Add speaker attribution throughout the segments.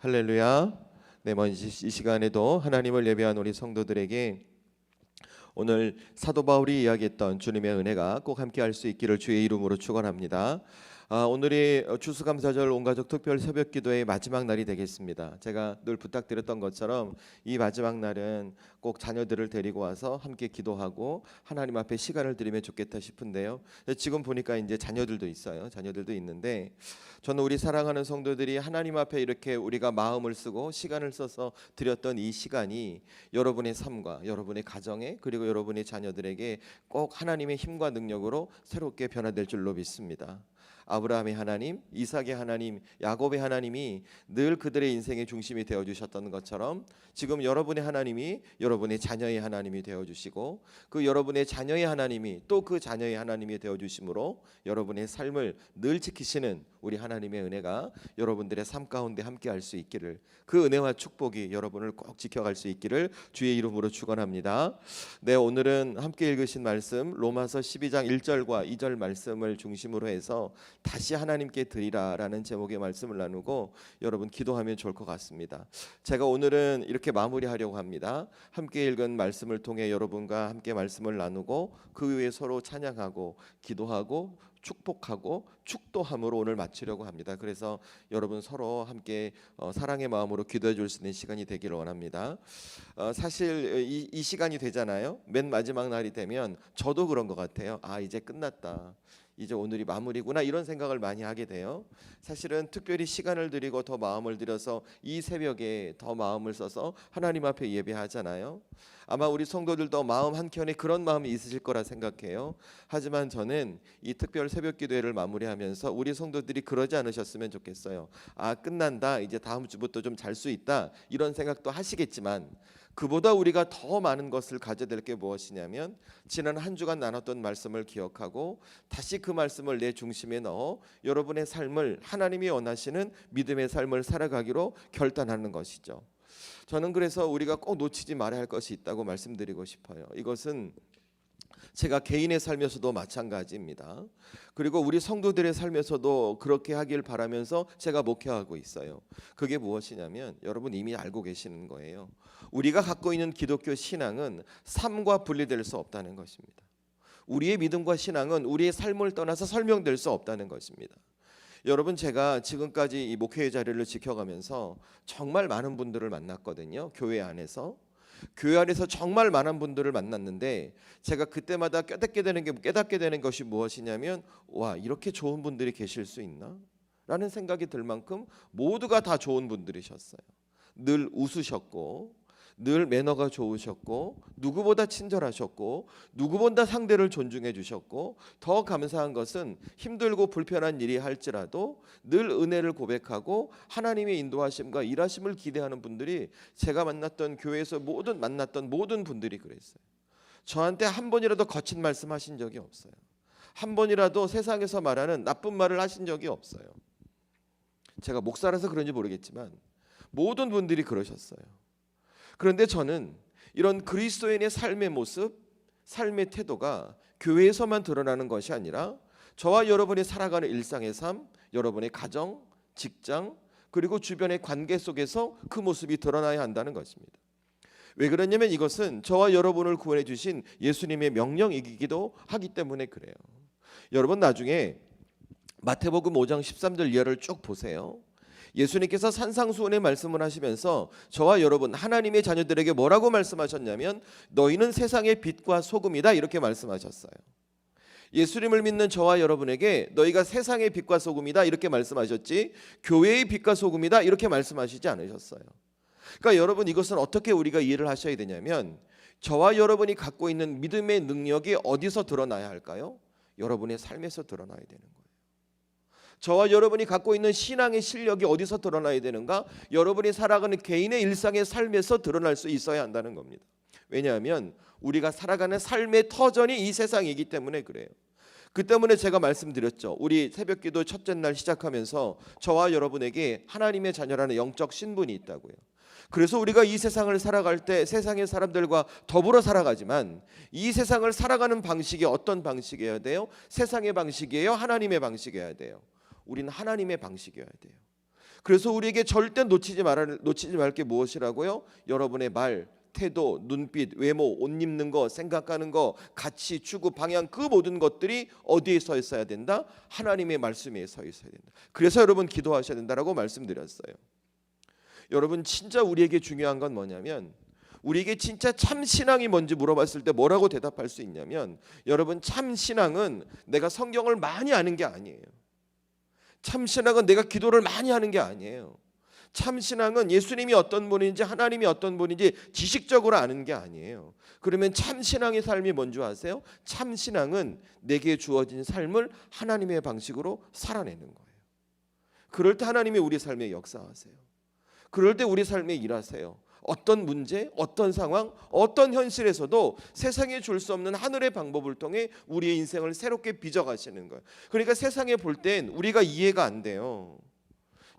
Speaker 1: 할렐루야. 네, 이 시간에도 하나님을 예배한 우리 성도들에게 오늘 사도 바울이 이야기했던 주님의 은혜가 꼭 함께 할 수 있기를 주의 이름으로 축원합니다. 오늘이 추수감사절 온가족 특별 새벽기도의 마지막 날이 되겠습니다. 제가 늘 부탁드렸던 것처럼 이 마지막 날은 꼭 자녀들을 데리고 와서 함께 기도하고 하나님 앞에 시간을 드리면 좋겠다 싶은데요. 지금 보니까 이제 자녀들도 있어요. 자녀들도 있는데 저는 우리 사랑하는 성도들이 하나님 앞에 이렇게 우리가 마음을 쓰고 시간을 써서 드렸던 이 시간이 여러분의 삶과 여러분의 가정에 그리고 여러분의 자녀들에게 꼭 하나님의 힘과 능력으로 새롭게 변화될 줄로 믿습니다. 아브라함의 하나님, 이삭의 하나님, 야곱의 하나님이 늘 그들의 인생의 중심이 되어주셨던 것처럼 지금 여러분의 하나님이 여러분의 자녀의 하나님이 되어주시고 그 여러분의 자녀의 하나님이 또 그 자녀의 하나님이 되어주심으로 여러분의 삶을 늘 지키시는 우리 하나님의 은혜가 여러분들의 삶 가운데 함께 할 수 있기를, 그 은혜와 축복이 여러분을 꼭 지켜갈 수 있기를 주의 이름으로 축원합니다. 네, 오늘은 함께 읽으신 말씀 로마서 12장 1절과 2절 말씀을 중심으로 해서 다시 하나님께 드리라라는 제목의 말씀을 나누고 여러분 기도하면 좋을 것 같습니다. 제가 오늘은 이렇게 마무리하려고 합니다. 함께 읽은 말씀을 통해 여러분과 함께 말씀을 나누고 그 위에 서로 찬양하고 기도하고 축복하고 축도함으로 오늘 마치려고 합니다. 그래서 여러분 서로 함께 사랑의 마음으로 기도해 줄 수 있는 시간이 되기를 원합니다. 사실 이 시간이 되잖아요. 맨 마지막 날이 되면 저도 그런 것 같아요. 이제 끝났다, 이제 오늘이 마무리구나, 이런 생각을 많이 하게 돼요. 사실은 특별히 시간을 드리고 더 마음을 들여서 이 새벽에 더 마음을 써서 하나님 앞에 예배하잖아요. 아마 우리 성도들도 마음 한켠에 그런 마음이 있으실 거라 생각해요. 하지만 저는 이 특별 새벽 기도회를 마무리하면서 우리 성도들이 그러지 않으셨으면 좋겠어요. 끝난다, 이제 다음 주부터 좀 잘 수 있다, 이런 생각도 하시겠지만 그보다 우리가 더 많은 것을 가져야 될 게 무엇이냐면 지난 한 주간 나눴던 말씀을 기억하고 다시 그 말씀을 내 중심에 넣어 여러분의 삶을 하나님이 원하시는 믿음의 삶을 살아가기로 결단하는 것이죠. 저는 그래서 우리가 꼭 놓치지 말아야 할 것이 있다고 말씀드리고 싶어요. 이것은 제가 개인의 삶에서도 마찬가지입니다. 그리고 우리 성도들의 삶에서도 그렇게 하길 바라면서 제가 목회하고 있어요. 그게 무엇이냐면 여러분 이미 알고 계시는 거예요. 우리가 갖고 있는 기독교 신앙은 삶과 분리될 수 없다는 것입니다. 우리의 믿음과 신앙은 우리의 삶을 떠나서 설명될 수 없다는 것입니다. 여러분, 제가 지금까지 이 목회의 자리를 지켜가면서 정말 많은 분들을 만났거든요. 교회 안에서 정말 많은 분들을 만났는데 제가 그때마다 깨닫게 되는 것이 무엇이냐면 이렇게 좋은 분들이 계실 수 있나? 라는 생각이 들 만큼 모두가 다 좋은 분들이셨어요. 늘 웃으셨고 늘 매너가 좋으셨고 누구보다 친절하셨고 누구보다 상대를 존중해 주셨고 더 감사한 것은 힘들고 불편한 일이 할지라도 늘 은혜를 고백하고 하나님의 인도하심과 일하심을 기대하는 분들이, 제가 만났던 교회에서 만났던 모든 분들이 그랬어요. 저한테 한 번이라도 거친 말씀 하신 적이 없어요. 한 번이라도 세상에서 말하는 나쁜 말을 하신 적이 없어요. 제가 목사라서 그런지 모르겠지만 모든 분들이 그러셨어요. 그런데 저는 이런 그리스도인의 삶의 모습, 삶의 태도가 교회에서만 드러나는 것이 아니라 저와 여러분이 살아가는 일상의 삶, 여러분의 가정, 직장, 그리고 주변의 관계 속에서 그 모습이 드러나야 한다는 것입니다. 왜 그러냐면 이것은 저와 여러분을 구원해 주신 예수님의 명령이기도 하기 때문에 그래요. 여러분 나중에 마태복음 5장 13절 이하를 쭉 보세요. 예수님께서 산상수훈의 말씀을 하시면서 저와 여러분 하나님의 자녀들에게 뭐라고 말씀하셨냐면 너희는 세상의 빛과 소금이다, 이렇게 말씀하셨어요. 예수님을 믿는 저와 여러분에게 너희가 세상의 빛과 소금이다 이렇게 말씀하셨지 교회의 빛과 소금이다 이렇게 말씀하시지 않으셨어요. 그러니까 여러분, 이것은 어떻게 우리가 이해를 하셔야 되냐면 저와 여러분이 갖고 있는 믿음의 능력이 어디서 드러나야 할까요? 여러분의 삶에서 드러나야 되는 거예요. 저와 여러분이 갖고 있는 신앙의 실력이 어디서 드러나야 되는가? 여러분이 살아가는 개인의 일상의 삶에서 드러날 수 있어야 한다는 겁니다. 왜냐하면 우리가 살아가는 삶의 터전이 이 세상이기 때문에 그래요. 그 때문에 제가 말씀드렸죠. 우리 새벽기도 첫째 날 시작하면서 저와 여러분에게 하나님의 자녀라는 영적 신분이 있다고요. 그래서 우리가 이 세상을 살아갈 때 세상의 사람들과 더불어 살아가지만 이 세상을 살아가는 방식이 어떤 방식이어야 돼요? 세상의 방식이에요? 하나님의 방식이어야 돼요? 우리는 하나님의 방식이어야 돼요. 그래서 우리에게 절대 놓치지 말 게 무엇이라고요? 여러분의 말, 태도, 눈빛, 외모, 옷 입는 거, 생각하는 거, 가치, 추구, 방향, 그 모든 것들이 어디에 서 있어야 된다? 하나님의 말씀 위에 서 있어야 된다. 그래서 여러분 기도하셔야 된다라고 말씀드렸어요. 여러분 진짜 우리에게 중요한 건 뭐냐면, 우리에게 진짜 참 신앙이 뭔지 물어봤을 때 뭐라고 대답할 수 있냐면, 여러분 참 신앙은 내가 성경을 많이 아는 게 아니에요. 참 신앙은 내가 기도를 많이 하는 게 아니에요. 참 신앙은 예수님이 어떤 분인지 하나님이 어떤 분인지 지식적으로 아는 게 아니에요. 그러면 참 신앙의 삶이 뭔지 아세요? 참 신앙은 내게 주어진 삶을 하나님의 방식으로 살아내는 거예요. 그럴 때 하나님이 우리 삶에 역사하세요. 그럴 때 우리 삶에 일하세요. 어떤 문제, 어떤 상황, 어떤 현실에서도 세상에 줄 수 없는 하늘의 방법을 통해 우리의 인생을 새롭게 빚어가시는 거예요. 그러니까 세상에 볼 땐 우리가 이해가 안 돼요.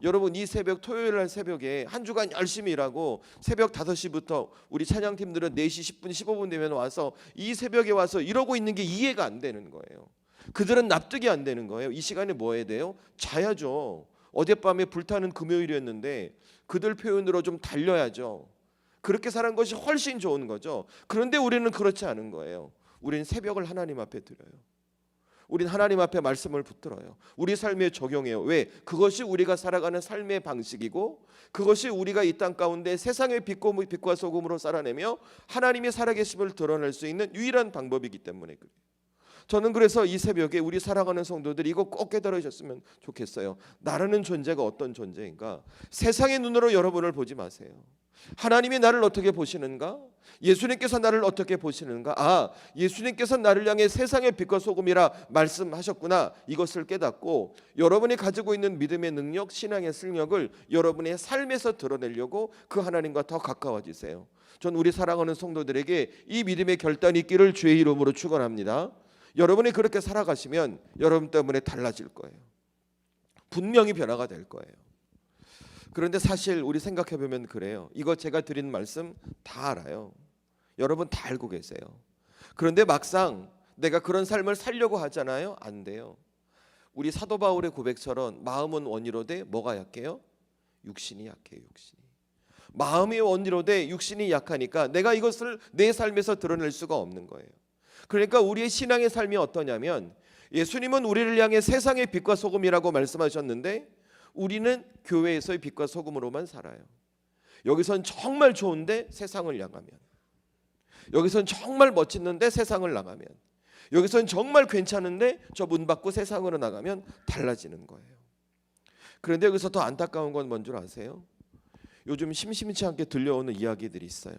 Speaker 1: 여러분 이 새벽, 토요일 날 새벽에 한 주간 열심히 일하고 새벽 5시부터 우리 찬양팀들은 4시 10분 15분 되면 와서 이 새벽에 와서 이러고 있는 게 이해가 안 되는 거예요. 그들은 납득이 안 되는 거예요. 이 시간에 뭐 해야 돼요? 자야죠. 어젯밤에 불타는 금요일이었는데 그들 표현으로 좀 달려야죠. 그렇게 사는 것이 훨씬 좋은 거죠. 그런데 우리는 그렇지 않은 거예요. 우리는 새벽을 하나님 앞에 드려요. 우린 하나님 앞에 말씀을 붙들어요. 우리 삶에 적용해요. 왜? 그것이 우리가 살아가는 삶의 방식이고, 그것이 우리가 이 땅 가운데 세상의 빛과 소금으로 살아내며 하나님의 살아계심을 드러낼 수 있는 유일한 방법이기 때문에 그래요. 저는 그래서 이 새벽에 우리 살아가는 성도들이 이거 꼭 깨달으셨으면 좋겠어요. 나라는 존재가 어떤 존재인가? 세상의 눈으로 여러분을 보지 마세요. 하나님이 나를 어떻게 보시는가? 예수님께서 나를 어떻게 보시는가? 아, 예수님께서 나를 향해 세상의 빛과 소금이라 말씀하셨구나. 이것을 깨닫고 여러분이 가지고 있는 믿음의 능력, 신앙의 승력을 여러분의 삶에서 드러내려고 그 하나님과 더 가까워지세요. 전 우리 사랑하는 성도들에게 이 믿음의 결단이 있기를 주의 이름으로 축원합니다. 여러분이 그렇게 살아가시면 여러분 때문에 달라질 거예요. 분명히 변화가 될 거예요. 그런데 사실 우리 생각해 보면 그래요. 이거 제가 드린 말씀 다 알아요. 여러분 다 알고 계세요. 그런데 막상 내가 그런 삶을 살려고 하잖아요. 안 돼요. 우리 사도 바울의 고백처럼 마음은 원이로되 뭐가 약해요? 육신이 약해요. 육신이. 마음이 원이로되 육신이 약하니까 내가 이것을 내 삶에서 드러낼 수가 없는 거예요. 그러니까 우리의 신앙의 삶이 어떠냐면, 예수님은 우리를 향해 세상의 빛과 소금이라고 말씀하셨는데 우리는 교회에서의 빛과 소금으로만 살아요. 여기선 정말 좋은데 세상을 향하면, 여기선 정말 멋있는데 세상을 나가면, 여기선 정말 괜찮은데 저 문 밖고 세상으로 나가면 달라지는 거예요. 그런데 여기서 더 안타까운 건 뭔 줄 아세요? 요즘 심심치 않게 들려오는 이야기들이 있어요.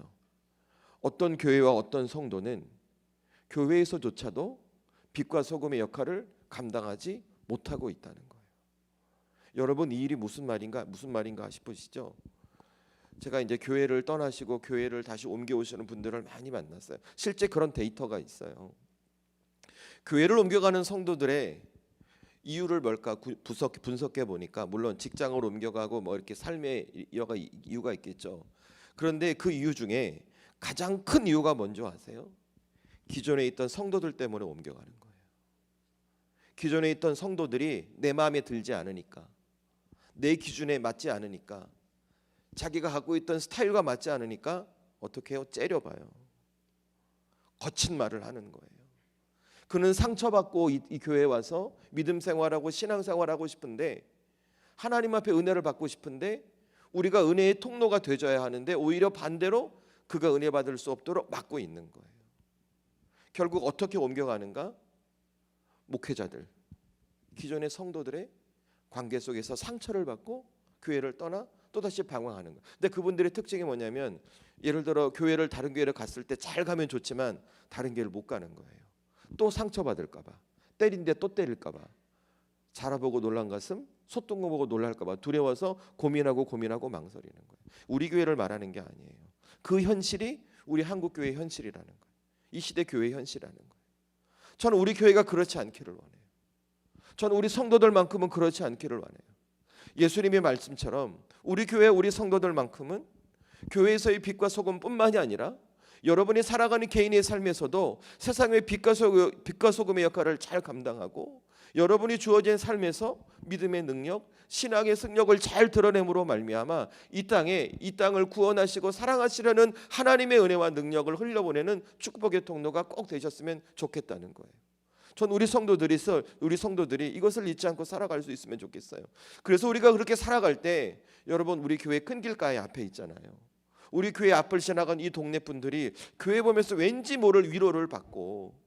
Speaker 1: 어떤 교회와 어떤 성도는 교회에서조차도 빛과 소금의 역할을 감당하지 못하고 있다는 거예요. 여러분 이 일이 무슨 말인가 싶으시죠? 제가 이제 교회를 떠나시고 교회를 다시 옮겨오시는 분들을 많이 만났어요. 실제 그런 데이터가 있어요. 교회를 옮겨가는 성도들의 이유를 뭘까 분석해 보니까, 물론 직장을 옮겨가고 뭐 이렇게 삶의 이유가 있겠죠. 그런데 그 이유 중에 가장 큰 이유가 뭔지 아세요? 기존에 있던 성도들 때문에 옮겨가는 거예요. 기존에 있던 성도들이 내 마음에 들지 않으니까, 내 기준에 맞지 않으니까, 자기가 갖고 있던 스타일과 맞지 않으니까 어떻게 해요? 째려봐요. 거친 말을 하는 거예요. 그는 상처받고 이 교회에 와서 믿음 생활하고 신앙 생활하고 싶은데, 하나님 앞에 은혜를 받고 싶은데 우리가 은혜의 통로가 되줘야 하는데 오히려 반대로 그가 은혜 받을 수 없도록 막고 있는 거예요. 결국 어떻게 옮겨가는가? 목회자들, 기존의 성도들의 관계 속에서 상처를 받고 교회를 떠나 또다시 방황하는 거예요. 근데 그분들의 특징이 뭐냐면, 예를 들어 교회를 다른 교회를 갔을 때 잘 가면 좋지만 다른 교회를 못 가는 거예요. 또 상처받을까 봐, 때린데 또 때릴까 봐, 자라보고 놀란 가슴 솥동거 보고 놀랄까 봐 두려워서 고민하고 망설이는 거예요. 우리 교회를 말하는 게 아니에요. 그 현실이 우리 한국 교회의 현실이라는 거예요. 이 시대 교회의 현실이라는 거예요. 저는 우리 교회가 그렇지 않기를 원해요. 저는 우리 성도들만큼은 그렇지 않기를 원해요. 예수님의 말씀처럼 우리 교회 우리 성도들만큼은 교회에서의 빛과 소금뿐만이 아니라 여러분이 살아가는 개인의 삶에서도 세상의 빛과 소금의 역할을 잘 감당하고 여러분이 주어진 삶에서 믿음의 능력, 신앙의 승력을 잘 드러냄으로 말미암아 이 땅을 구원하시고 사랑하시려는 하나님의 은혜와 능력을 흘려보내는 축복의 통로가 꼭 되셨으면 좋겠다는 거예요. 전 우리 성도들이 이것을 잊지 않고 살아갈 수 있으면 좋겠어요. 그래서 우리가 그렇게 살아갈 때 여러분, 우리 교회 큰 길가에 앞에 있잖아요. 우리 교회 앞을 지나간 이 동네 분들이 교회 보면서 왠지 모를 위로를 받고,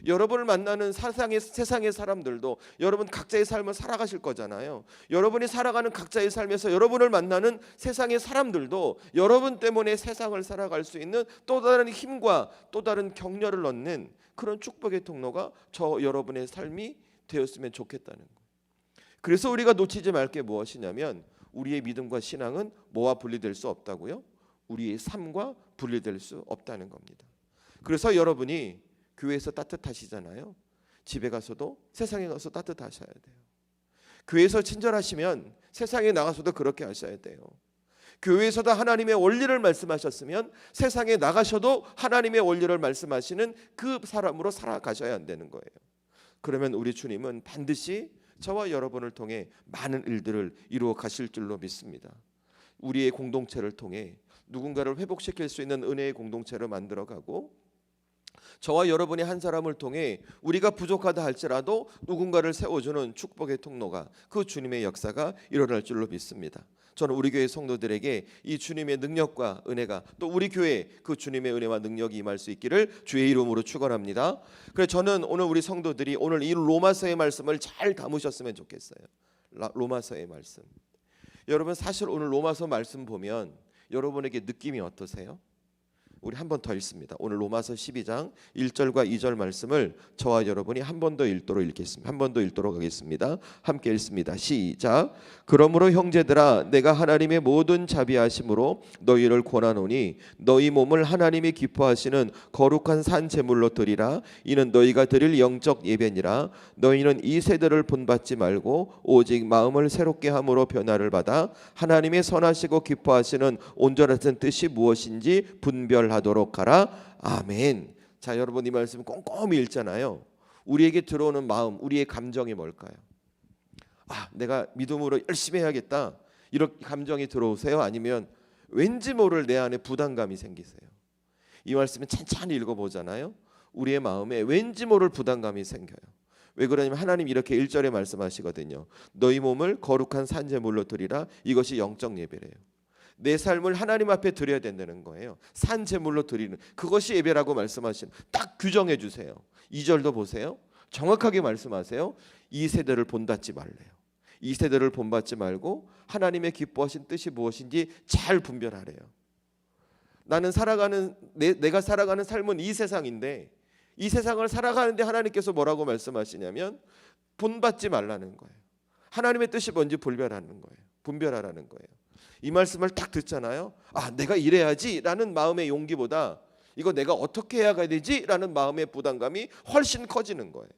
Speaker 1: 여러분을 만나는 세상의 사람들도 여러분 각자의 삶을 살아가실 거잖아요. 여러분이 살아가는 각자의 삶에서 여러분을 만나는 세상의 사람들도 여러분 때문에 세상을 살아갈 수 있는 또 다른 힘과 또 다른 격려를 얻는 그런 축복의 통로가 여러분의 삶이 되었으면 좋겠다는 거예요. 그래서 우리가 놓치지 말 게 무엇이냐면, 우리의 믿음과 신앙은 뭐와 분리될 수 없다고요? 우리의 삶과 분리될 수 없다는 겁니다. 그래서 여러분이 교회에서 따뜻하시잖아요. 집에 가서도, 세상에 가서 따뜻하셔야 돼요. 교회에서 친절하시면 세상에 나가서도 그렇게 하셔야 돼요. 교회에서도 하나님의 원리를 말씀하셨으면 세상에 나가셔도 하나님의 원리를 말씀하시는 그 사람으로 살아가셔야 한다는 거예요. 그러면 우리 주님은 반드시 저와 여러분을 통해 많은 일들을 이루어 가실 줄로 믿습니다. 우리의 공동체를 통해 누군가를 회복시킬 수 있는 은혜의 공동체를 만들어가고, 저와 여러분이 한 사람을 통해 우리가 부족하다 할지라도 누군가를 세워주는 축복의 통로가, 그 주님의 역사가 일어날 줄로 믿습니다. 저는 우리 교회 성도들에게 이 주님의 능력과 은혜가, 또 우리 교회에 그 주님의 은혜와 능력이 임할 수 있기를 주의 이름으로 축원합니다. 그래서 저는 오늘 우리 성도들이 오늘 이 로마서의 말씀을 잘 담으셨으면 좋겠어요. 로마서의 말씀. 여러분, 사실 오늘 로마서 말씀 보면 여러분에게 느낌이 어떠세요? 우리 한 번 더 읽습니다. 오늘 로마서 12장 1절과 2절 말씀을 저와 여러분이 한 번 더 읽도록 읽겠습니다. 한 번 더 읽도록 하겠습니다. 함께 읽습니다. 시작. 그러므로 형제들아, 내가 하나님의 모든 자비하심으로 너희를 권하노니 너희 몸을 하나님이 기뻐하시는 거룩한 산 제물로 드리라. 이는 너희가 드릴 영적 예배니라. 너희는 이 세대를 본받지 말고 오직 마음을 새롭게 함으로 변화를 받아 하나님의 선하시고 기뻐하시는 온전하신 뜻이 무엇인지 분별하도록 하라. 아멘. 자, 여러분, 이 말씀 꼼꼼히 읽잖아요. 우리에게 들어오는 마음, 우리의 감정이 뭘까요? 내가 믿음으로 열심히 해야겠다, 이렇게 감정이 들어오세요? 아니면 왠지 모를 내 안에 부담감이 생기세요? 이 말씀은 천천히 읽어보잖아요. 우리의 마음에 왠지 모를 부담감이 생겨요. 왜 그러냐면 하나님 이렇게 1절에 말씀하시거든요. 너희 몸을 거룩한 산제물로 드리라. 이것이 영적 예배래요. 내 삶을 하나님 앞에 드려야 된다는 거예요. 산제물로 드리는, 그것이 예배라고 말씀하시는, 딱 규정해 주세요. 2절도 보세요. 정확하게 말씀하세요. 이 세대를 본받지 말래요. 이 세대를 본받지 말고 하나님의 기뻐하신 뜻이 무엇인지 잘 분별하래요. 나는 내가 살아가는 삶은 이 세상인데, 이 세상을 살아가는데 하나님께서 뭐라고 말씀하시냐면 본받지 말라는 거예요. 하나님의 뜻이 뭔지 분별하라는 거예요. 이 말씀을 딱 듣잖아요. 내가 이래야지라는 마음의 용기보다 이거 내가 어떻게 해야 되지라는 마음의 부담감이 훨씬 커지는 거예요.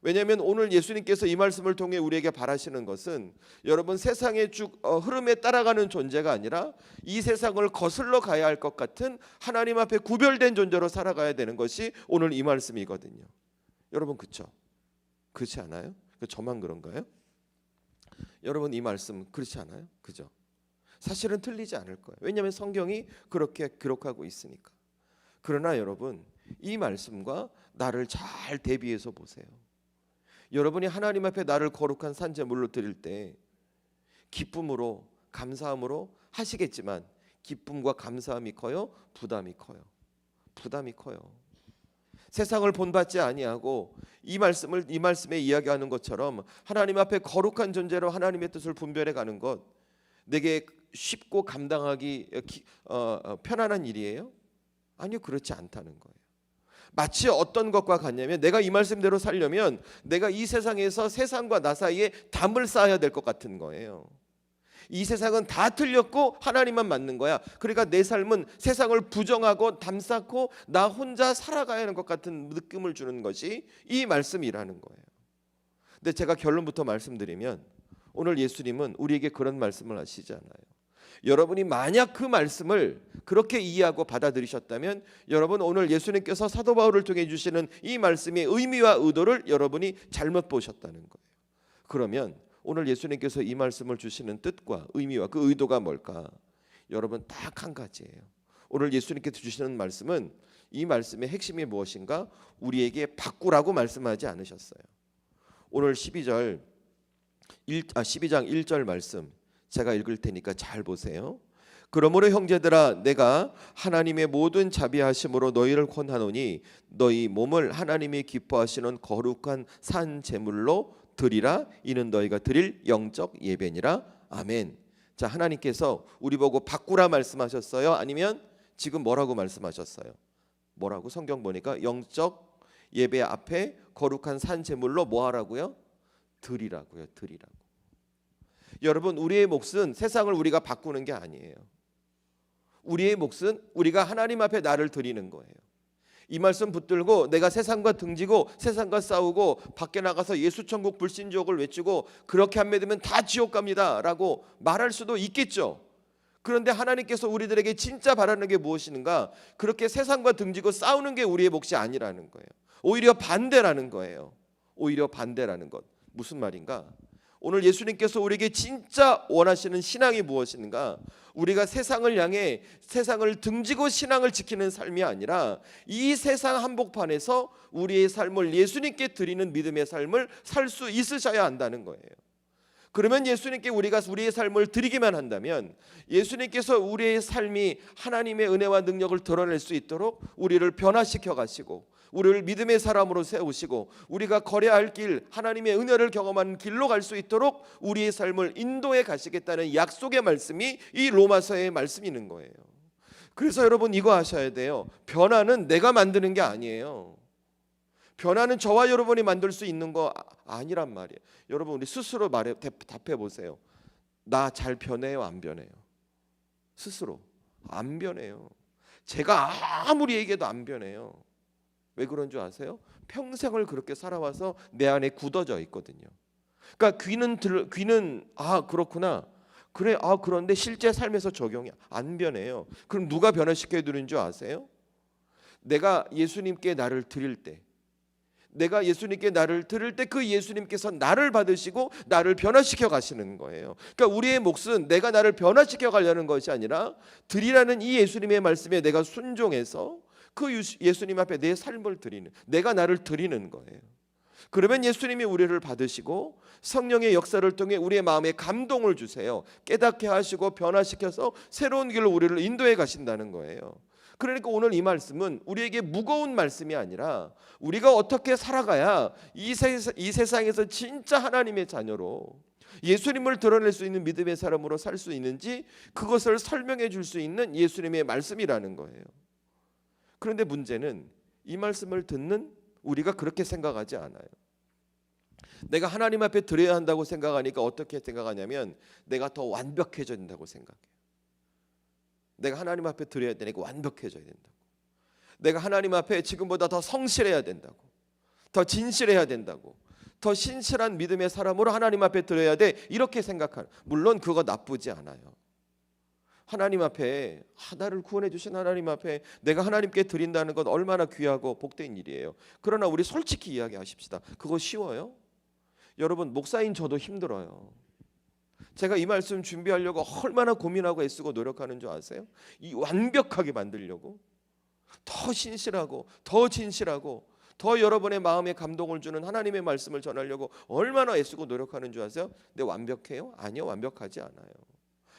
Speaker 1: 왜냐하면 오늘 예수님께서 이 말씀을 통해 우리에게 바라시는 것은, 여러분, 세상의 흐름에 따라가는 존재가 아니라 이 세상을 거슬러 가야 할 것 같은 하나님 앞에 구별된 존재로 살아가야 되는 것이 오늘 이 말씀이거든요. 여러분, 그렇지 않아요? 저만 그런가요? 여러분, 이 말씀 그렇지 않아요? 그죠? 사실은 틀리지 않을 거예요. 왜냐하면 성경이 그렇게 기록하고 있으니까. 그러나 여러분, 이 말씀과 나를 잘 대비해서 보세요. 여러분이 하나님 앞에 나를 거룩한 산제물로 드릴 때 기쁨으로, 감사함으로 하시겠지만, 기쁨과 감사함이 커요? 부담이 커요. 세상을 본받지 아니하고 이 말씀에 이야기하는 것처럼 하나님 앞에 거룩한 존재로 하나님의 뜻을 분별해 가는 것, 내게 쉽고 감당하기 편안한 일이에요? 아니요, 그렇지 않다는 거예요. 마치 어떤 것과 같냐면, 내가 이 말씀대로 살려면 내가 이 세상에서 세상과 나 사이에 담을 쌓아야 될 것 같은 거예요. 이 세상은 다 틀렸고 하나님만 맞는 거야. 그러니까 내 삶은 세상을 부정하고 담 쌓고 나 혼자 살아가야 하는 것 같은 느낌을 주는 것이 이 말씀이라는 거예요. 근데 제가 결론부터 말씀드리면, 오늘 예수님은 우리에게 그런 말씀을 하시지 않아요. 여러분이 만약 그 말씀을 그렇게 이해하고 받아들이셨다면 여러분 오늘 예수님께서 사도 바울을 통해 주시는 이 말씀의 의미와 의도를 여러분이 잘못 보셨다는 거예요. 그러면 오늘 예수님께서 이 말씀을 주시는 뜻과 의미와 그 의도가 뭘까? 여러분 딱 한 가지예요. 오늘 예수님께서 주시는 말씀은 이 말씀의 핵심이 무엇인가? 우리에게 바꾸라고 말씀하지 않으셨어요. 오늘 12장 1절 말씀 제가 읽을 테니까 잘 보세요. 그러므로 형제들아 내가 하나님의 모든 자비하심으로 너희를 권하노니 너희 몸을 하나님이 기뻐하시는 거룩한 산 제물로 드리라. 이는 너희가 드릴 영적 예배니라. 아멘. 자, 하나님께서 우리 보고 바꾸라 말씀하셨어요? 아니면 지금 뭐라고 말씀하셨어요? 뭐라고? 성경 보니까 영적 예배 앞에 거룩한 산 제물로 뭐 하라고요? 드리라고요. 드리라고. 여러분 우리의 몫은 세상을 우리가 바꾸는 게 아니에요. 우리의 몫은 우리가 하나님 앞에 나를 드리는 거예요. 이 말씀 붙들고 내가 세상과 등지고 세상과 싸우고 밖에 나가서 예수천국 불신족을 외치고 그렇게 안 믿으면 다 지옥 갑니다 라고 말할 수도 있겠죠. 그런데 하나님께서 우리들에게 진짜 바라는 게 무엇인가? 그렇게 세상과 등지고 싸우는 게 우리의 몫이 아니라는 거예요. 오히려 반대라는 거예요. 오히려 반대라는 것. 무슨 말인가? 오늘 예수님께서 우리에게 진짜 원하시는 신앙이 무엇인가? 우리가 세상을 향해 세상을 등지고 신앙을 지키는 삶이 아니라 이 세상 한복판에서 우리의 삶을 예수님께 드리는 믿음의 삶을 살 수 있으셔야 한다는 거예요. 그러면 예수님께 우리가 우리의 삶을 드리기만 한다면 예수님께서 우리의 삶이 하나님의 은혜와 능력을 드러낼 수 있도록 우리를 변화시켜 가시고 우리를 믿음의 사람으로 세우시고 우리가 걸어야 할 길, 하나님의 은혜를 경험하는 길로 갈 수 있도록 우리의 삶을 인도해 가시겠다는 약속의 말씀이 이 로마서의 말씀이 있는 거예요. 그래서 여러분 이거 아셔야 돼요. 변화는 내가 만드는 게 아니에요. 변화는 저와 여러분이 만들 수 있는 거 아니란 말이에요. 여러분 우리 스스로 답해 보세요. 나 잘 변해요, 안 변해요? 스스로 안 변해요. 제가 아무리 얘기해도 안 변해요. 왜 그런 줄 아세요? 평생을 그렇게 살아와서 내 안에 굳어져 있거든요. 그러니까 귀는 그렇구나. 그래 그런데 실제 삶에서 적용이 안 변해요. 그럼 누가 변화시켜 주는 줄 아세요? 내가 예수님께 나를 드릴 때, 내가 예수님께 나를 드릴 때 그 예수님께서 나를 받으시고 나를 변화시켜 가시는 거예요. 그러니까 우리의 몫은 내가 나를 변화시켜 가려는 것이 아니라 드리라는 이 예수님의 말씀에 내가 순종해서 그 예수님 앞에 내 삶을 드리는, 내가 나를 드리는 거예요. 그러면 예수님이 우리를 받으시고 성령의 역사를 통해 우리의 마음에 감동을 주세요. 깨닫게 하시고 변화시켜서 새로운 길로 우리를 인도해 가신다는 거예요. 그러니까 오늘 이 말씀은 우리에게 무거운 말씀이 아니라 우리가 어떻게 살아가야 이 세상에서 진짜 하나님의 자녀로 예수님을 드러낼 수 있는 믿음의 사람으로 살 수 있는지 그것을 설명해 줄 수 있는 예수님의 말씀이라는 거예요. 그런데 문제는 이 말씀을 듣는 우리가 그렇게 생각하지 않아요. 내가 하나님 앞에 드려야 한다고 생각하니까 어떻게 생각하냐면 내가 더 완벽해져야 된다고 생각해요. 내가 하나님 앞에 드려야 되니까 완벽해져야 된다고. 내가 하나님 앞에 지금보다 더 성실해야 된다고. 더 진실해야 된다고. 더 신실한 믿음의 사람으로 하나님 앞에 드려야 돼. 이렇게 생각하는. 물론 그거 나쁘지 않아요. 하나님 앞에 나를 구원해 주신 하나님 앞에 내가 하나님께 드린다는 건 얼마나 귀하고 복된 일이에요. 그러나 우리 솔직히 이야기하십시다. 그거 쉬워요? 여러분 목사인 저도 힘들어요. 제가 이 말씀 준비하려고 얼마나 고민하고 애쓰고 노력하는 줄 아세요? 이 완벽하게 만들려고 더 신실하고 더 진실하고 더 여러분의 마음에 감동을 주는 하나님의 말씀을 전하려고 얼마나 애쓰고 노력하는 줄 아세요? 근데 완벽해요? 아니요, 완벽하지 않아요.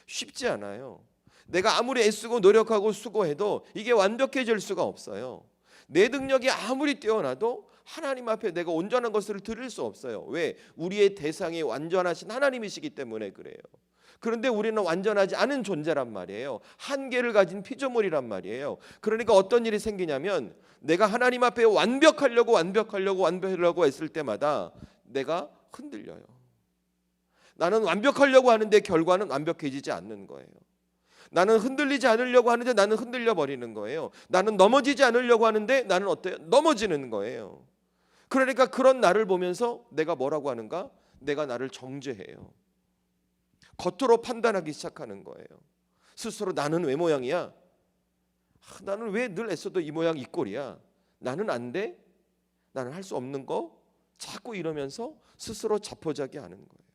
Speaker 1: 쉽지 않아요. 내가 아무리 애쓰고 노력하고 수고해도 이게 완벽해질 수가 없어요. 내 능력이 아무리 뛰어나도 하나님 앞에 내가 온전한 것을 드릴 수 없어요. 왜? 우리의 대상이 완전하신 하나님이시기 때문에 그래요. 그런데 우리는 완전하지 않은 존재란 말이에요. 한계를 가진 피조물이란 말이에요. 그러니까 어떤 일이 생기냐면 내가 하나님 앞에 완벽하려고 했을 때마다 내가 흔들려요. 나는 완벽하려고 하는데 결과는 완벽해지지 않는 거예요. 나는 흔들리지 않으려고 하는데 나는 흔들려 버리는 거예요. 나는 넘어지지 않으려고 하는데 나는 어때요? 넘어지는 거예요. 그러니까 그런 나를 보면서 내가 뭐라고 하는가? 내가 나를 정죄해요. 겉으로 판단하기 시작하는 거예요. 스스로 나는 왜 모양이야? 나는 왜 늘 애써도 이 모양 이 꼴이야? 나는 안 돼? 나는 할 수 없는 거? 자꾸 이러면서 스스로 자포자기 하는 거예요.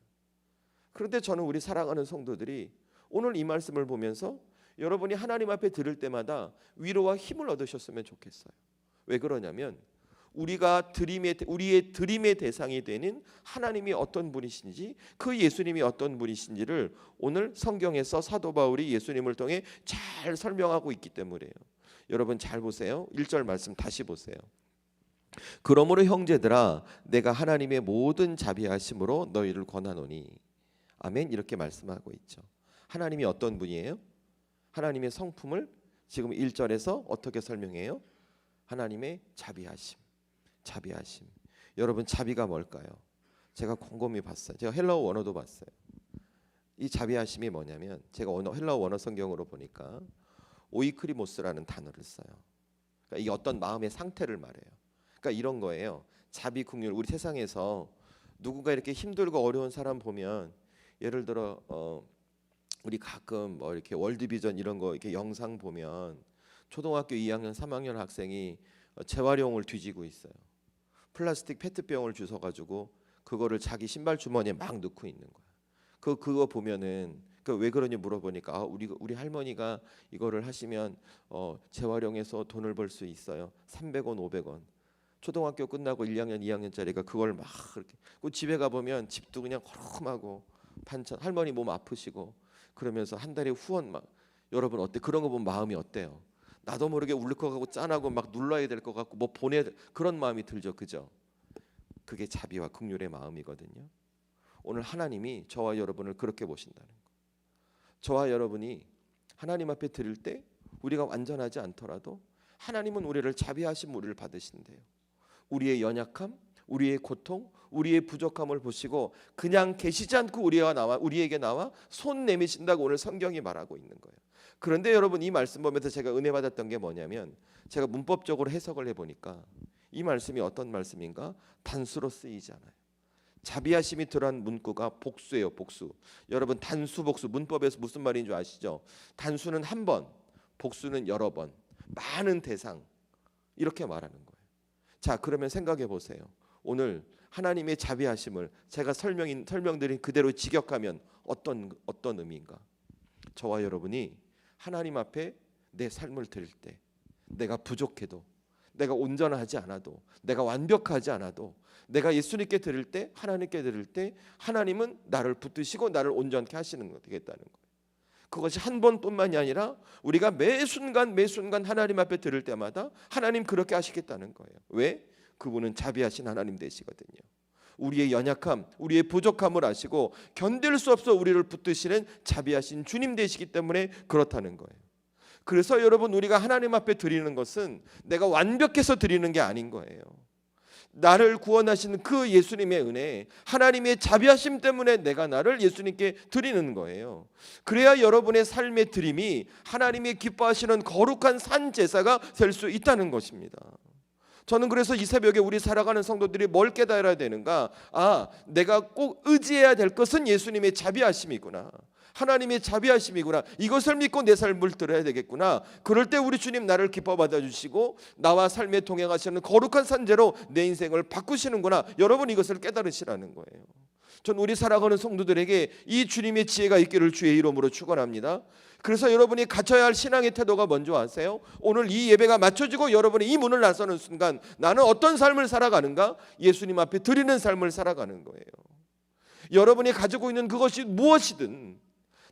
Speaker 1: 그런데 저는 우리 사랑하는 성도들이 오늘 이 말씀을 보면서 여러분이 하나님 앞에 들을 때마다 위로와 힘을 얻으셨으면 좋겠어요. 왜 그러냐면 우리의 드림의 대상이 되는 하나님이 어떤 분이신지, 그 예수님이 어떤 분이신지를 오늘 성경에서 사도 바울이 예수님을 통해 잘 설명하고 있기 때문이에요. 여러분 잘 보세요. 1절 말씀 다시 보세요. 그러므로 형제들아 내가 하나님의 모든 자비하심으로 너희를 권하노니. 아멘. 이렇게 말씀하고 있죠. 하나님이 어떤 분이에요? 하나님의 성품을 지금 1절에서 어떻게 설명해요? 하나님의 자비하심. 자비하심. 여러분 자비가 뭘까요? 제가 곰곰이 봤어요. 제가 헬라어 원어도 봤어요. 이 자비하심이 뭐냐면 제가 헬라어 원어 성경으로 보니까 오이크리모스라는 단어를 써요. 그러니까 이게 어떤 마음의 상태를 말해요. 그러니까 이런 거예요. 자비, 긍휼. 우리 세상에서 누군가 이렇게 힘들고 어려운 사람 보면 예를 들어 우리 가끔 뭐 이렇게 월드비전 이런 거 이렇게 영상 보면 초등학교 2학년, 3학년 학생이 재활용을 뒤지고 있어요. 플라스틱 페트병을 주워가지고 그거를 자기 신발 주머니에 막 넣고 있는 거야. 그거 보면은 왜 그러니 물어보니까 우리 할머니가 이거를 하시면 재활용해서 돈을 벌 수 있어요. 300원, 500원. 초등학교 끝나고 1학년, 2학년짜리가 그걸 막 이렇게 집에 가 보면 집도 그냥 허름하고 반찬 할머니 몸 아프시고 그러면서 한 달에 후원 막 여러분 어때? 그런 거 보면 마음이 어때요? 나도 모르게 울컥하고 짠하고 막 눌러야 될 것 같고 뭐 보내야 될 그런 마음이 들죠. 그죠? 그게 자비와 긍휼의 마음이거든요. 오늘 하나님이 저와 여러분을 그렇게 보신다는 거. 저와 여러분이 하나님 앞에 드릴 때 우리가 완전하지 않더라도 하나님은 우리를 자비하신 우리를 받으신대요. 우리의 연약함, 우리의 고통, 우리의 부족함을 보시고 그냥 계시지 않고 우리에게 나와 손 내미신다고 오늘 성경이 말하고 있는 거예요. 그런데 여러분 이 말씀 보면서 제가 은혜 받았던 게 뭐냐면 제가 문법적으로 해석을 해보니까 이 말씀이 어떤 말씀인가? 단수로 쓰이지 않아요. 자비하심이 들어간 문구가 복수예요. 복수. 여러분 단수 복수 문법에서 무슨 말인 줄 아시죠? 단수는 한 번, 복수는 여러 번, 많은 대상 이렇게 말하는 거예요. 자 그러면 생각해 보세요. 오늘 하나님의 자비하심을 제가 설명드린 그대로 직역하면 어떤 의미인가? 저와 여러분이 하나님 앞에 내 삶을 드릴 때 내가 부족해도 내가 온전하지 않아도 내가 완벽하지 않아도 내가 예수님께 드릴 때 하나님께 드릴 때 하나님은 나를 붙드시고 나를 온전케 하시는 거 되겠다는 거예요. 그것이 한 번뿐만이 아니라 우리가 매 순간 하나님 앞에 드릴 때마다 하나님 그렇게 하시겠다는 거예요. 왜? 그분은 자비하신 하나님 되시거든요. 우리의 연약함, 우리의 부족함을 아시고 견딜 수 없어 우리를 붙드시는 자비하신 주님 되시기 때문에 그렇다는 거예요. 그래서 여러분 우리가 하나님 앞에 드리는 것은 내가 완벽해서 드리는 게 아닌 거예요. 나를 구원하신 그 예수님의 은혜, 하나님의 자비하심 때문에 내가 나를 예수님께 드리는 거예요. 그래야 여러분의 삶의 드림이 하나님이 기뻐하시는 거룩한 산 제사가 될 수 있다는 것입니다. 저는 그래서 이 새벽에 우리 살아가는 성도들이 뭘 깨달아야 되는가? 내가 꼭 의지해야 될 것은 예수님의 자비하심이구나. 하나님의 자비하심이구나. 이것을 믿고 내 삶을 들어야 되겠구나. 그럴 때 우리 주님 나를 기뻐 받아주시고 나와 삶에 동행하시는 거룩한 산재로 내 인생을 바꾸시는구나. 여러분 이것을 깨달으시라는 거예요. 전 우리 살아가는 성도들에게 이 주님의 지혜가 있기를 주의 이름으로 축원합니다. 그래서 여러분이 갖춰야 할 신앙의 태도가 뭔지 아세요? 오늘 이 예배가 맞춰지고 여러분이 이 문을 나서는 순간 나는 어떤 삶을 살아가는가? 예수님 앞에 드리는 삶을 살아가는 거예요. 여러분이 가지고 있는 그것이 무엇이든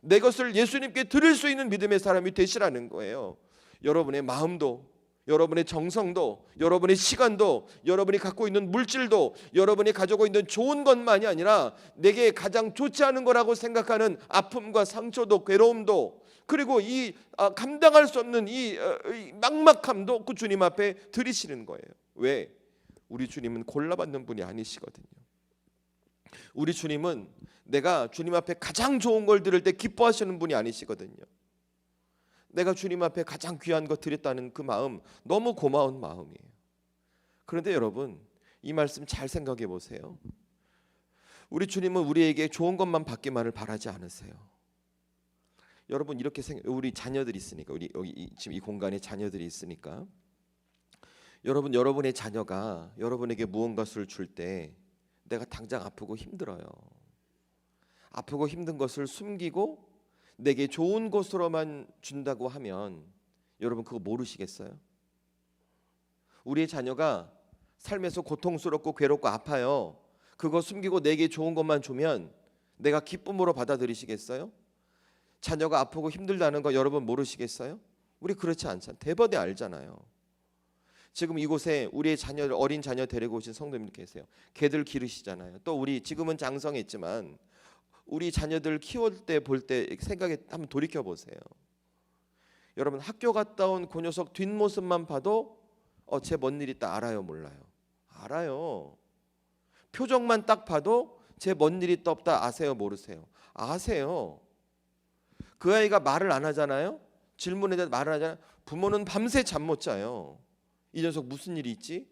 Speaker 1: 내 것을 예수님께 드릴 수 있는 믿음의 사람이 되시라는 거예요. 여러분의 마음도, 여러분의 정성도, 여러분의 시간도, 여러분이 갖고 있는 물질도, 여러분이 가지고 있는 좋은 것만이 아니라 내게 가장 좋지 않은 거라고 생각하는 아픔과 상처도, 괴로움도, 그리고 이 감당할 수 없는 이 막막함도 그 주님 앞에 드리시는 거예요. 왜? 우리 주님은 골라받는 분이 아니시거든요. 우리 주님은 내가 주님 앞에 가장 좋은 걸 드릴 때 기뻐하시는 분이 아니시거든요. 내가 주님 앞에 가장 귀한 것 드렸다는 그 마음 너무 고마운 마음이에요. 그런데 여러분 이 말씀 잘 생각해 보세요. 우리 주님은 우리에게 좋은 것만 받기만을 바라지 않으세요. 여러분 이렇게 우리 자녀들이 있으니까, 우리 여기 지금 이 공간에 자녀들이 있으니까, 여러분의 자녀가 여러분에게 무언가를 줄 때 내가 당장 아프고 힘들어요. 아프고 힘든 것을 숨기고 내게 좋은 것으로만 준다고 하면 여러분 그거 모르시겠어요? 우리의 자녀가 삶에서 고통스럽고 괴롭고 아파요. 그거 숨기고 내게 좋은 것만 주면 내가 기쁨으로 받아들이시겠어요? 자녀가 아프고 힘들다는 거 여러분 모르시겠어요? 우리 그렇지 않잖아요. 대번에 알잖아요. 지금 이곳에 우리의 자녀, 어린 자녀 데리고 오신 성도님들 계세요. 걔들 기르시잖아요. 또 우리 지금은 장성했지만 우리 자녀들 키울 때 볼 때 생각에 한번 돌이켜 보세요. 여러분 학교 갔다 온 그 녀석 뒷모습만 봐도 쟤 뭔 일 있다 알아요, 몰라요? 알아요. 표정만 딱 봐도 쟤 뭔 일 있다 없다 아세요, 모르세요? 아세요. 그 아이가 말을 안 하잖아요. 질문에 대해서 말을 하잖아요. 부모는 밤새 잠 못 자요. 이 녀석 무슨 일이 있지?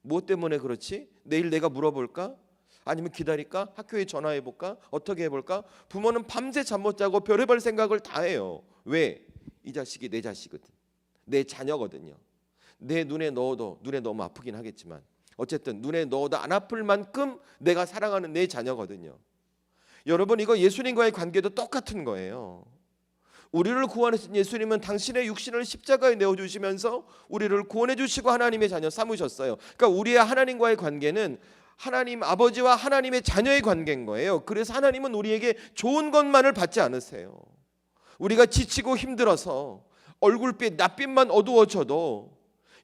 Speaker 1: 뭐 때문에 그렇지? 내일 내가 물어볼까? 아니면 기다릴까? 학교에 전화해볼까? 어떻게 해볼까? 부모는 밤새 잠 못 자고 별의별 생각을 다 해요. 왜? 이 자식이 내 자식이거든. 내 자녀거든요. 내 눈에 넣어도, 눈에 너무 아프긴 하겠지만 어쨌든 눈에 넣어도 안 아플 만큼 내가 사랑하는 내 자녀거든요. 여러분 이거 예수님과의 관계도 똑같은 거예요. 우리를 구원하신 예수님은 당신의 육신을 십자가에 내어주시면서 우리를 구원해 주시고 하나님의 자녀 삼으셨어요. 그러니까 우리의 하나님과의 관계는 하나님 아버지와 하나님의 자녀의 관계인 거예요. 그래서 하나님은 우리에게 좋은 것만을 받지 않으세요. 우리가 지치고 힘들어서 얼굴빛 낯빛만 어두워져도,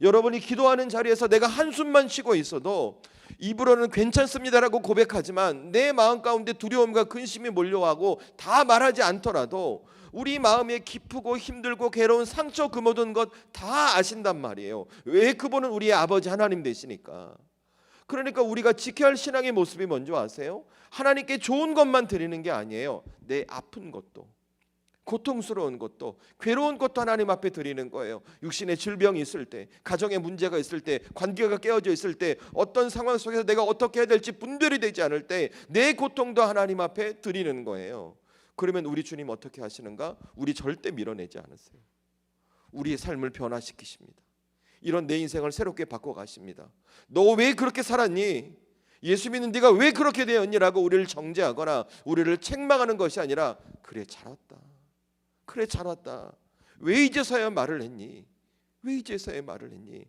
Speaker 1: 여러분이 기도하는 자리에서 내가 한숨만 쉬고 있어도 입으로는 괜찮습니다라고 고백하지만 내 마음 가운데 두려움과 근심이 몰려하고 다 말하지 않더라도 우리 마음에 기쁘고 힘들고 괴로운 상처 그 모든 것 다 아신단 말이에요. 왜? 그분은 우리의 아버지 하나님 되시니까. 그러니까 우리가 지켜야 할 신앙의 모습이 뭔지 아세요? 하나님께 좋은 것만 드리는 게 아니에요. 내 아픈 것도, 고통스러운 것도, 괴로운 것도 하나님 앞에 드리는 거예요. 육신의 질병이 있을 때, 가정에 문제가 있을 때, 관계가 깨어져 있을 때, 어떤 상황 속에서 내가 어떻게 해야 될지 분별이 되지 않을 때 내 고통도 하나님 앞에 드리는 거예요. 그러면 우리 주님 어떻게 하시는가? 우리 절대 밀어내지 않으세요. 우리의 삶을 변화시키십니다. 이런 내 인생을 새롭게 바꿔가십니다. 너 왜 그렇게 살았니? 예수 믿는 네가 왜 그렇게 되었니라고 우리를 정죄하거나 우리를 책망하는 것이 아니라, 그래 잘 왔다, 그래 잘 왔다, 왜 이제서야 말을 했니? 왜 이제서야 말을 했니?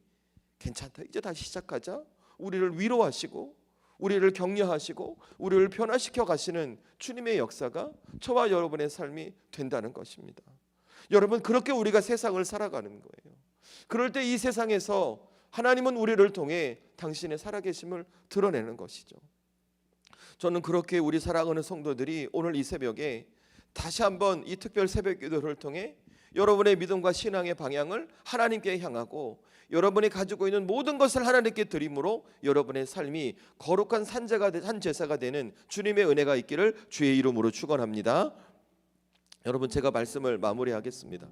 Speaker 1: 괜찮다, 이제 다시 시작하자. 우리를 위로하시고 우리를 격려하시고 우리를 변화시켜 가시는 주님의 역사가 저와 여러분의 삶이 된다는 것입니다. 여러분 그렇게 우리가 세상을 살아가는 거예요. 그럴 때 이 세상에서 하나님은 우리를 통해 당신의 살아계심을 드러내는 것이죠. 저는 그렇게 우리 사랑하는 성도들이 오늘 이 새벽에 다시 한번 이 특별 새벽 기도를 통해 여러분의 믿음과 신앙의 방향을 하나님께 향하고 여러분이 가지고 있는 모든 것을 하나님께 드림으로 여러분의 삶이 거룩한 산제사가 되는 주님의 은혜가 있기를 주의 이름으로 축원합니다. 여러분 제가 말씀을 마무리하겠습니다.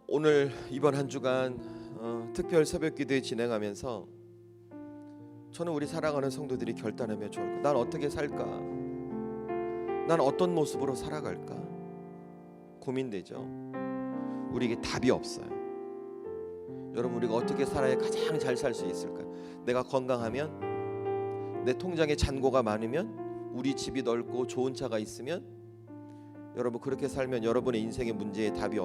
Speaker 1: 오늘 이번 한 주간 특별 새벽 기도에 진행하면서 저는 우리 사랑하는 성도들이 결단하면 좋을 거예요. 난 어떻게 살까? 난 어떤 모습으로 살아갈까? 고민되죠. 우리에게 답이 없어요. 여러분 우리가 어떻게 살아야 가장 잘 살 수 있을까요? 내가 건강하면, 내 통장에 잔고가 많으면, 우리 집이 넓고 좋은 차가 있으면, 여러분 그렇게 살면 여러분의 인생의 문제에 답이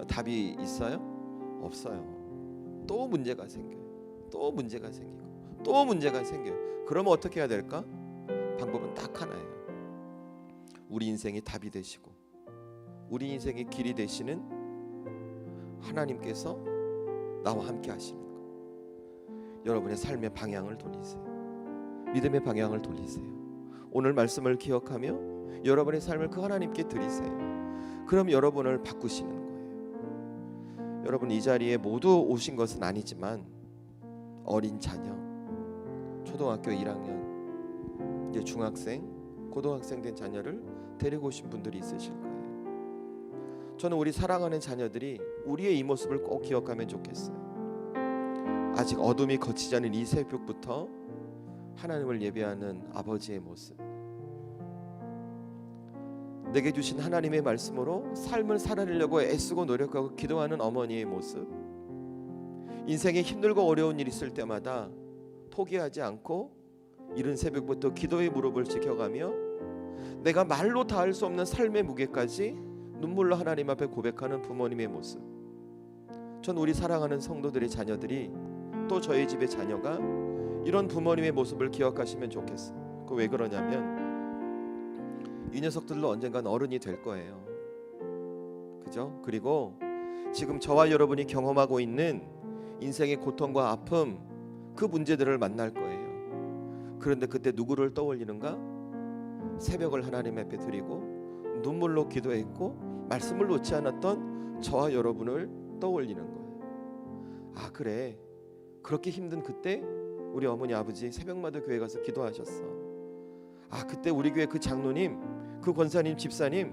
Speaker 1: 답이 있어요? 없어요. 또 문제가 생겨요. 또 문제가 생기고 또 문제가 생겨요. 그러면 어떻게 해야 될까? 방법은 딱 하나예요. 우리 인생의 답이 되시고 우리 인생의 길이 되시는 하나님께서 나와 함께 하시는 것. 여러분의 삶의 방향을 돌리세요. 믿음의 방향을 돌리세요. 오늘 말씀을 기억하며 여러분의 삶을 그 하나님께 드리세요. 그럼 여러분을 바꾸시는 거예요. 여러분 이 자리에 모두 오신 것은 아니지만 어린 자녀, 초등학교 1학년, 이제 중학생, 고등학생 된 자녀를 데리고 오신 분들이 있으실 거예요. 저는 우리 사랑하는 자녀들이 우리의 이 모습을 꼭 기억하면 좋겠어요. 아직 어둠이 거치지 않은 이 새벽부터 하나님을 예배하는 아버지의 모습, 내게 주신 하나님의 말씀으로 삶을 살아내려고 애쓰고 노력하고 기도하는 어머니의 모습, 인생에 힘들고 어려운 일 있을 때마다 포기하지 않고 이른 새벽부터 기도의 무릎을 지켜가며 내가 말로 다할 수 없는 삶의 무게까지 눈물로 하나님 앞에 고백하는 부모님의 모습, 전 우리 사랑하는 성도들의 자녀들이 또 저희 집의 자녀가 이런 부모님의 모습을 기억하시면 좋겠어요. 그 왜 그러냐면 이 녀석들도 언젠간 어른이 될 거예요. 그죠? 그리고 지금 저와 여러분이 경험하고 있는 인생의 고통과 아픔, 그 문제들을 만날 거예요. 그런데 그때 누구를 떠올리는가? 새벽을 하나님 앞에 드리고 눈물로 기도했고 말씀을 놓지 않았던 저와 여러분을 떠올리는 거예요. 아, 그래, 그렇게 힘든 그때 우리 어머니 아버지 새벽마다 교회 가서 기도하셨어. 아, 그때 우리 교회 그 장로님, 그 권사님, 집사님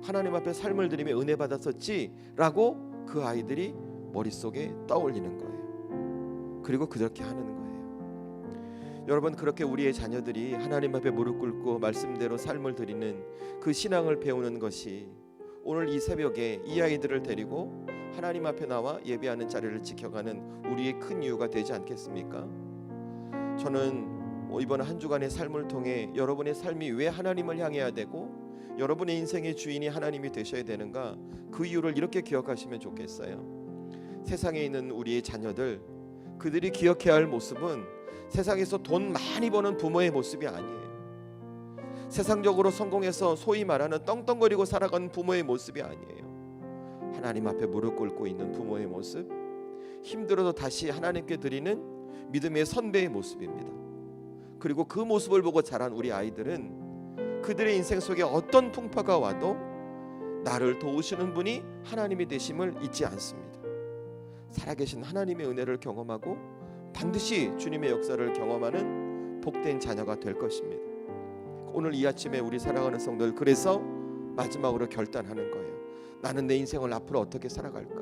Speaker 1: 하나님 앞에 삶을 드리며 은혜 받았었지 라고 그 아이들이 머릿속에 떠올리는 거예요. 그리고 그렇게 하는 거예요. 여러분, 그렇게 우리의 자녀들이 하나님 앞에 무릎 꿇고 말씀대로 삶을 드리는 그 신앙을 배우는 것이 오늘 이 새벽에 이 아이들을 데리고 하나님 앞에 나와 예배하는 자리를 지켜가는 우리의 큰 이유가 되지 않겠습니까? 저는 이번 한 주간의 삶을 통해 여러분의 삶이 왜 하나님을 향해야 되고 여러분의 인생의 주인이 하나님이 되셔야 되는가, 그 이유를 이렇게 기억하시면 좋겠어요. 세상에 있는 우리의 자녀들, 그들이 기억해야 할 모습은 세상에서 돈 많이 버는 부모의 모습이 아니에요. 세상적으로 성공해서 소위 말하는 떵떵거리고 살아가는 부모의 모습이 아니에요. 하나님 앞에 무릎 꿇고 있는 부모의 모습, 힘들어도 다시 하나님께 드리는 믿음의 선배의 모습입니다. 그리고 그 모습을 보고 자란 우리 아이들은 그들의 인생 속에 어떤 풍파가 와도 나를 도우시는 분이 하나님이 되심을 잊지 않습니다. 살아계신 하나님의 은혜를 경험하고 반드시 주님의 역사를 경험하는 복된 자녀가 될 것입니다. 오늘 이 아침에 우리 사랑하는 성도들, 그래서 마지막으로 결단하는 거예요. 나는 내 인생을 앞으로 어떻게 살아갈까?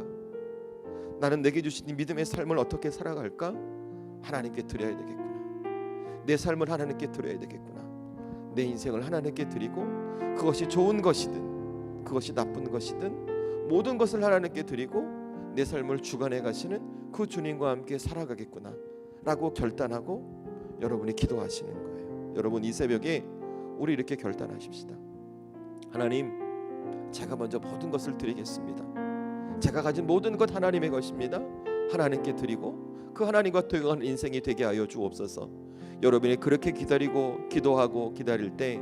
Speaker 1: 나는 내게 주신 믿음의 삶을 어떻게 살아갈까? 하나님께 드려야 되겠구나. 내 삶을 하나님께 드려야 되겠구나. 내 인생을 하나님께 드리고 그것이 좋은 것이든 그것이 나쁜 것이든 모든 것을 하나님께 드리고 내 삶을 주관해 가시는 그 주님과 함께 살아가겠구나 라고 결단하고 여러분이 기도하시는 거예요. 여러분, 이 새벽에 우리 이렇게 결단하십시다. 하나님, 제가 먼저 모든 것을 드리겠습니다. 제가 가진 모든 것 하나님의 것입니다. 하나님께 드리고 그 하나님과 동행하는 인생이 되게 하여 주옵소서. 여러분이 그렇게 기다리고 기도하고 기다릴 때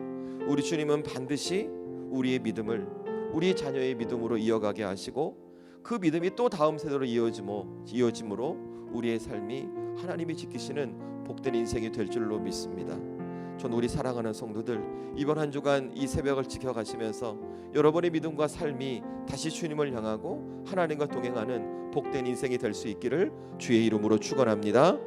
Speaker 1: 우리 주님은 반드시 우리의 믿음을 우리 자녀의 믿음으로 이어가게 하시고 그 믿음이 또 다음 세대로 이어짐으로 우리의 삶이 하나님이 지키시는 복된 인생이 될 줄로 믿습니다. 전 우리 사랑하는 성도들, 이번 한 주간 이 새벽을 지켜가시면서 여러분의 믿음과 삶이 다시 주님을 향하고 하나님과 동행하는 복된 인생이 될 수 있기를 주의 이름으로 축원합니다.